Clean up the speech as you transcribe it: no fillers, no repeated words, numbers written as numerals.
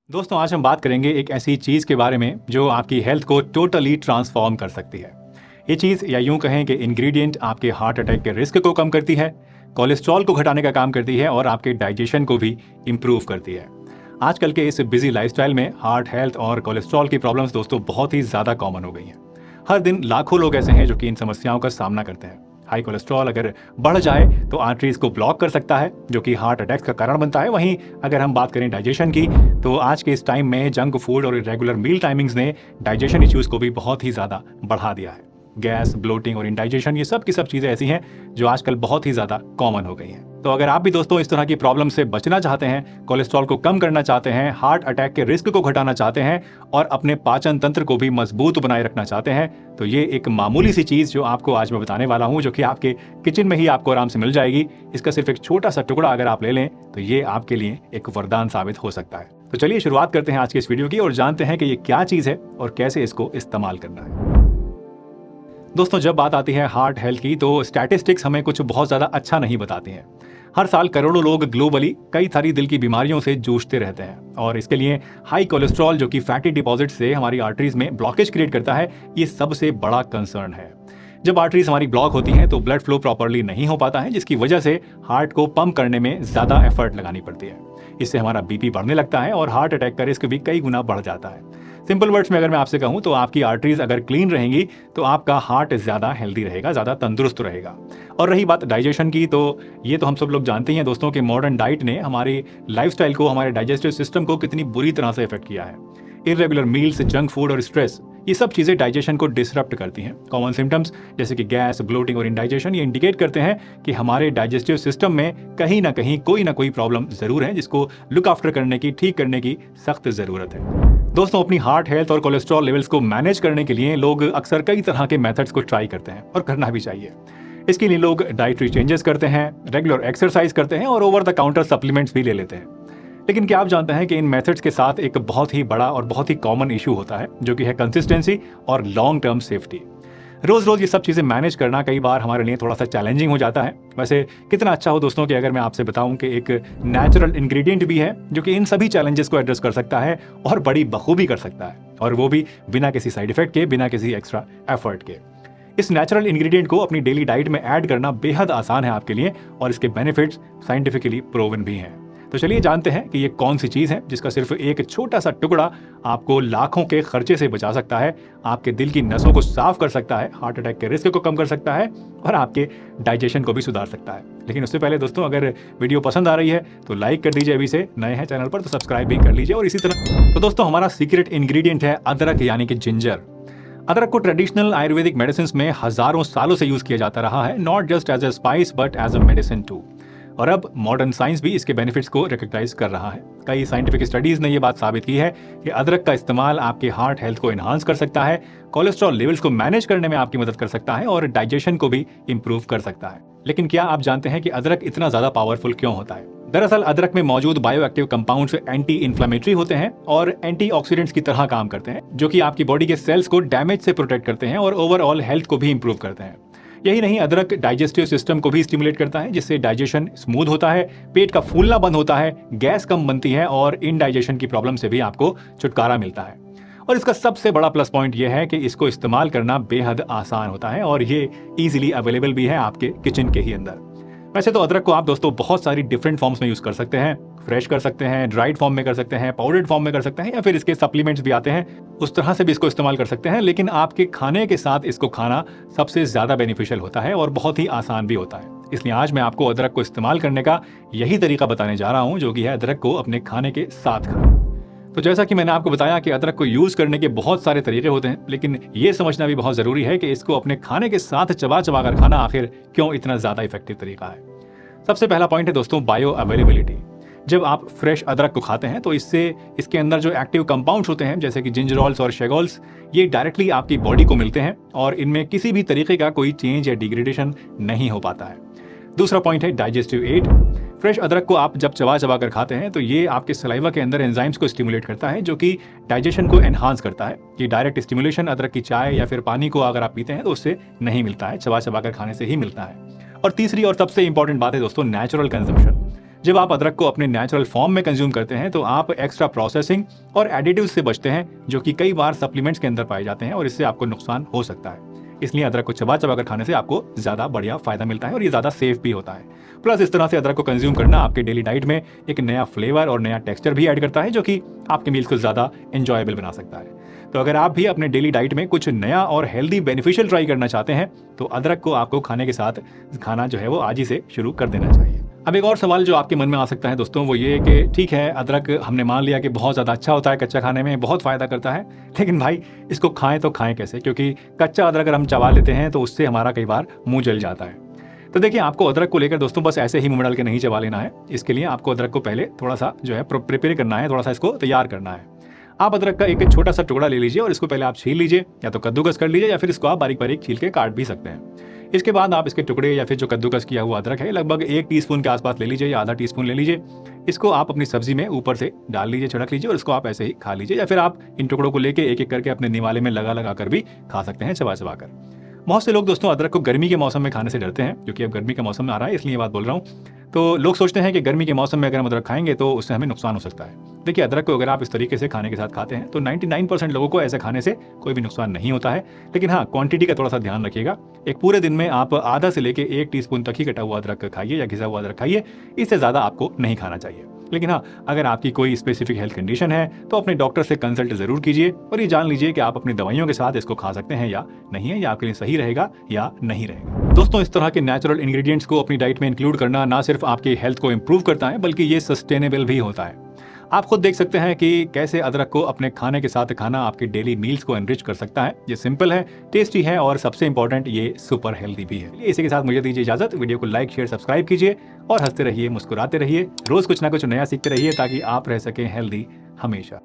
दोस्तों आज हम बात करेंगे एक ऐसी चीज़ के बारे में जो आपकी हेल्थ को टोटली ट्रांसफॉर्म कर सकती है। ये चीज़ या यूं कहें कि इंग्रेडिएंट आपके हार्ट अटैक के रिस्क को कम करती है, कोलेस्ट्रॉल को घटाने का काम करती है और आपके डाइजेशन को भी इम्प्रूव करती है। आजकल के इस बिजी लाइफस्टाइल में हार्ट हेल्थ और कोलेस्ट्रॉल की प्रॉब्लम्स दोस्तों बहुत ही ज़्यादा कॉमन हो गई हैं। हर दिन लाखों लोग ऐसे हैं जो कि इन समस्याओं का सामना करते हैं। हाई कोलेस्ट्रॉल अगर बढ़ जाए तो आर्टरीज को ब्लॉक कर सकता है जो कि हार्ट अटैक का कारण बनता है। वहीं अगर हम बात करें डाइजेशन की तो आज के इस टाइम में जंक फूड और इरेगुलर मील टाइमिंग्स ने डाइजेशन इश्यूज को भी बहुत ही ज़्यादा बढ़ा दिया है। गैस, ब्लोटिंग और इंडाइजेशन, ये सब की सब चीज़ें ऐसी हैं जो आजकल बहुत ही ज़्यादा कॉमन हो गई हैं। तो अगर आप भी दोस्तों इस तरह की प्रॉब्लम से बचना चाहते हैं, कोलेस्ट्रॉल को कम करना चाहते हैं, हार्ट अटैक के रिस्क को घटाना चाहते हैं और अपने पाचन तंत्र को भी मजबूत बनाए रखना चाहते हैं, तो ये एक मामूली सी चीज़ जो आपको आज मैं बताने वाला हूँ, जो कि आपके किचन में ही आपको आराम से मिल जाएगी। इसका सिर्फ एक छोटा सा टुकड़ा अगर आप ले लें तो ये आपके लिए एक वरदान साबित हो सकता है। तो चलिए शुरुआत करते हैं आज के इस वीडियो की और जानते हैं कि ये क्या चीज़ है और कैसे इसको इस्तेमाल करना है। दोस्तों जब बात आती है हार्ट हेल्थ की तो स्टैटिस्टिक्स हमें कुछ बहुत ज़्यादा अच्छा नहीं बताती हैं। हर साल करोड़ों लोग ग्लोबली कई सारी दिल की बीमारियों से जूझते रहते हैं और इसके लिए हाई कोलेस्ट्रॉल जो कि फैटी डिपॉजिट से हमारी आर्टरीज में ब्लॉकेज क्रिएट करता है, ये सबसे बड़ा कंसर्न है। जब आर्टरीज हमारी ब्लॉक होती हैं तो ब्लड फ्लो प्रॉपर्ली नहीं हो पाता है, जिसकी वजह से हार्ट को पंप करने में ज़्यादा एफर्ट लगानी पड़ती है। इससे हमारा बीपी बढ़ने लगता है और हार्ट अटैक का रिस्क भी कई गुना बढ़ जाता है। सिंपल वर्ड्स में अगर मैं आपसे कहूं तो आपकी आर्टरीज अगर क्लीन रहेंगी तो आपका हार्ट ज़्यादा हेल्दी रहेगा, ज़्यादा तंदुरुस्त रहेगा। और रही बात डाइजेशन की, तो ये तो हम सब लोग जानते हैं दोस्तों कि मॉडर्न डाइट ने हमारी लाइफस्टाइल को, हमारे डाइजेस्टिव सिस्टम को कितनी बुरी तरह से इफेक्ट किया है। इरेगुलर मील्स, जंक फूड और स्ट्रेस, ये सब चीज़ें डाइजेशन को डिसरप्ट करती हैं। कॉमन सिम्टम्स जैसे कि गैस, ब्लोटिंग और इंडाइजेशन ये इंडिकेट करते हैं कि हमारे डाइजेस्टिव सिस्टम में कहीं ना कहीं कोई ना कोई प्रॉब्लम ज़रूर है, जिसको लुक आफ्टर करने की, ठीक करने की सख्त ज़रूरत है। दोस्तों अपनी हार्ट हेल्थ और कोलेस्ट्रॉल लेवल्स को मैनेज करने के लिए लोग अक्सर कई तरह के मेथड्स को ट्राई करते हैं और करना भी चाहिए। इसके लिए लोग डाइटरी चेंजेस करते हैं, रेगुलर एक्सरसाइज करते हैं और ओवर द काउंटर सप्लीमेंट्स भी ले लेते हैं। लेकिन क्या आप जानते हैं कि इन मेथड्स के साथ एक बहुत ही बड़ा और बहुत ही कॉमन इशू होता है, जो कि है कंसिस्टेंसी और लॉन्ग टर्म सेफ्टी। रोज रोज ये सब चीज़ें मैनेज करना कई बार हमारे लिए थोड़ा सा चैलेंजिंग हो जाता है। वैसे कितना अच्छा हो दोस्तों कि अगर मैं आपसे बताऊं कि एक नेचुरल इंग्रेडिएंट भी है जो कि इन सभी चैलेंजेस को एड्रेस कर सकता है और बड़ी बखूबी कर सकता है, और वो भी बिना किसी साइड इफेक्ट के, बिना किसी एक्स्ट्रा एफर्ट के। इस नेचुरल इंग्रेडिएंट को अपनी डेली डाइट में ऐड करना बेहद आसान है आपके लिए और इसके बेनिफिट्स साइंटिफिकली प्रूवन भी हैं। तो चलिए जानते हैं कि ये कौन सी चीज़ है जिसका सिर्फ एक छोटा सा टुकड़ा आपको लाखों के खर्चे से बचा सकता है, आपके दिल की नसों को साफ कर सकता है, हार्ट अटैक के रिस्क को कम कर सकता है और आपके डाइजेशन को भी सुधार सकता है। लेकिन उससे पहले दोस्तों अगर वीडियो पसंद आ रही है तो लाइक कर दीजिए, अभी से नए हैं चैनल पर तो सब्सक्राइब भी कर लीजिए। और इसी तरह तो दोस्तों हमारा सीक्रेट इंग्रेडिएंट है अदरक, यानी कि जिंजर। अदरक को ट्रेडिशनल आयुर्वेदिक मेडिसिन में हजारों सालों से यूज किया जाता रहा है, not just as a spice but as a medicine too. और अब मॉडर्न साइंस भी इसके बेनिफिट्स को रिकॉग्नाइज कर रहा है। कई साइंटिफिक स्टडीज ने यह बात साबित की है कि अदरक का इस्तेमाल आपके हार्ट हेल्थ को एनहांस कर सकता है, कोलेस्ट्रॉल लेवल्स को मैनेज करने में आपकी मदद कर सकता है और डाइजेशन को भी इंप्रूव कर सकता है। लेकिन क्या आप जानते हैं कि अदरक इतना ज्यादा पावरफुल क्यों होता है? दरअसल अदरक में मौजूद बायोएक्टिव कंपाउंड्स एंटी इन्फ्लेमेटरी होते हैं और एंटीऑक्सीडेंट्स की तरह काम करते हैं, जो कि आपकी बॉडी के सेल्स को डैमेज से प्रोटेक्ट करते हैं और ओवरऑल हेल्थ को भी इंप्रूव करते हैं। यही नहीं, अदरक डाइजेस्टिव सिस्टम को भी स्टिमुलेट करता है, जिससे डाइजेशन स्मूथ होता है, पेट का फूलना बंद होता है, गैस कम बनती है और इनडाइजेशन की प्रॉब्लम से भी आपको छुटकारा मिलता है। और इसका सबसे बड़ा प्लस पॉइंट यह है कि इसको इस्तेमाल करना बेहद आसान होता है और ये इजीली अवेलेबल भी है आपके किचन के ही अंदर। वैसे तो अदरक को आप दोस्तों बहुत सारी डिफरेंट फॉर्म्स में यूज कर सकते हैं। फ्रेश कर सकते हैं, ड्राइड फॉर्म में कर सकते हैं, पाउडर्ड फॉर्म में कर सकते हैं, या फिर इसके सप्लीमेंट्स भी आते हैं, उस तरह से भी इसको इस्तेमाल कर सकते हैं। लेकिन आपके खाने के साथ इसको खाना सबसे ज्यादा बेनिफिशियल होता है और बहुत ही आसान भी होता है। इसलिए आज मैं आपको अदरक को इस्तेमाल करने का यही तरीका बताने जा रहा हूं, जो कि है अदरक को अपने खाने के साथ खाना। तो जैसा कि मैंने आपको बताया कि अदरक को यूज करने के बहुत सारे तरीके होते हैं, लेकिन ये समझना भी बहुत जरूरी है कि इसको अपने खाने के साथ चबा चबा कर खाना आखिर क्यों इतना ज्यादा इफेक्टिव तरीका है। सबसे पहला पॉइंट है दोस्तों बायो अवेलेबिलिटी। जब आप फ्रेश अदरक को खाते हैं तो इससे इसके अंदर जो एक्टिव कंपाउंड्स होते हैं जैसे कि जिंजरॉल्स और शेगॉल्स, ये डायरेक्टली आपकी बॉडी को मिलते हैं और इनमें किसी भी तरीके का कोई चेंज या डिग्रेडेशन नहीं हो पाता है। दूसरा पॉइंट है डाइजेस्टिव एड। फ्रेश अदरक को आप जब चबा चबा कर खाते हैं तो ये आपके सलाइवा के अंदर एंजाइम्स को स्टिमुलेट करता है, जो कि डाइजेशन को एनहांस करता है। ये डायरेक्ट स्टिमुलेशन अदरक की चाय या फिर पानी को अगर आप पीते हैं तो उससे नहीं मिलता है, चबा चबा कर खाने से ही मिलता है। और तीसरी और सबसे इंपॉर्टेंट बात है दोस्तों नेचुरल कंजम्पशन। जब आप अदरक को अपने नेचुरल फॉर्म में कंज्यूम करते हैं तो आप एक्स्ट्रा प्रोसेसिंग और एडिटिव्स से बचते हैं, जो कि कई बार सप्लीमेंट्स के अंदर पाए जाते हैं और इससे आपको नुकसान हो सकता है। इसलिए अदरक को चबा चबा कर खाने से आपको ज़्यादा बढ़िया फायदा मिलता है और ये ज़्यादा सेफ भी होता है। प्लस इस तरह से अदरक को कंज्यूम करना आपके डेली डाइट में एक नया फ्लेवर और नया टेक्सचर भी ऐड करता है, जो कि आपके मील्स को ज़्यादा एंजॉयबल बना सकता है। तो अगर आप भी अपने डेली डाइट में कुछ नया और हेल्दी बेनिफिशियल ट्राई करना चाहते हैं तो अदरक को आपको खाने के साथ खाना जो है वो आज ही से शुरू कर देना चाहिए। अब एक और सवाल जो आपके मन में आ सकता है दोस्तों, वो ये कि ठीक है, अदरक हमने मान लिया कि बहुत ज़्यादा अच्छा होता है, कच्चा खाने में बहुत फ़ायदा करता है, लेकिन भाई इसको खाएं तो खाएं कैसे? क्योंकि कच्चा अदरक अगर हम चबा लेते हैं तो उससे हमारा कई बार मुंह जल जाता है। तो देखिए, आपको अदरक को लेकर दोस्तों बस ऐसे ही मुंह में डाल के नहीं चबा लेना है। इसके लिए आपको अदरक को पहले थोड़ा सा जो है प्रिपेयर करना है, थोड़ा सा इसको तैयार करना है। आप अदरक का एक छोटा सा टुकड़ा ले लीजिए और इसको पहले आप छील लीजिए, या तो कद्दूकस कर लीजिए या फिर इसको आप बारीक बारीक छील के काट भी सकते हैं। इसके बाद आप इसके टुकड़े या फिर जो कद्दूकस किया हुआ अदरक है लगभग 1 टीस्पून के आसपास ले लीजिए या आधा टीस्पून ले लीजिए। इसको आप अपनी सब्जी में ऊपर से डाल लीजिए, छिड़क लीजिए और इसको आप ऐसे ही खा लीजिए, या फिर आप इन टुकड़ों को लेके एक एक करके अपने निवाले में लगा लगा कर भी खा सकते हैं, चबा चबा कर। बहुत से लोग दोस्तों अदरक को गर्मी के मौसम में खाने से डरते हैं, क्योंकि अब गर्मी का मौसम आ रहा है इसलिए ये बात बोल रहा हूँ। तो लोग सोचते हैं कि गर्मी के मौसम में अगर हम अदरक खाएंगे तो उससे हमें नुकसान हो सकता है। देखिए, अदरक को अगर आप इस तरीके से खाने के साथ खाते हैं तो 99% लोगों को ऐसे खाने से कोई भी नुकसान नहीं होता है। लेकिन हाँ, क्वांटिटी का थोड़ा सा ध्यान रखिएगा। एक पूरे दिन में आप आधा से लेके 1 टीस्पून तक ही कटा हुआ अदरक खाइए या घिसा हुआ अदरक खाइए, इससे ज़्यादा आपको नहीं खाना चाहिए। लेकिन हाँ, अगर आपकी कोई स्पेसिफिक हेल्थ कंडीशन है तो अपने डॉक्टर से कंसल्ट जरूर कीजिए और ये जान लीजिए कि आप अपनी दवाइयों के साथ इसको खा सकते हैं या नहीं है, या आपके लिए सही रहेगा या नहीं रहेगा। दोस्तों, इस तरह के नेचुरल इंग्रेडिएंट्स को अपनी डाइट में इंक्लूड करना ना सिर्फ आपकी हेल्थ को इंप्रूव करता है बल्कि ये सस्टेनेबल भी होता है। आप खुद देख सकते हैं कि कैसे अदरक को अपने खाने के साथ खाना आपके डेली मील्स को एनरिच कर सकता है। ये सिंपल है, टेस्टी है और सबसे इंपॉर्टेंट ये सुपर हेल्दी भी है। इसी के साथ मुझे दीजिए इजाजत। वीडियो को लाइक, शेयर, सब्सक्राइब कीजिए और हंसते रहिए, मुस्कुराते रहिए, रोज कुछ ना कुछ नया सीखते रहिए ताकि आप रह सकें हेल्दी हमेशा।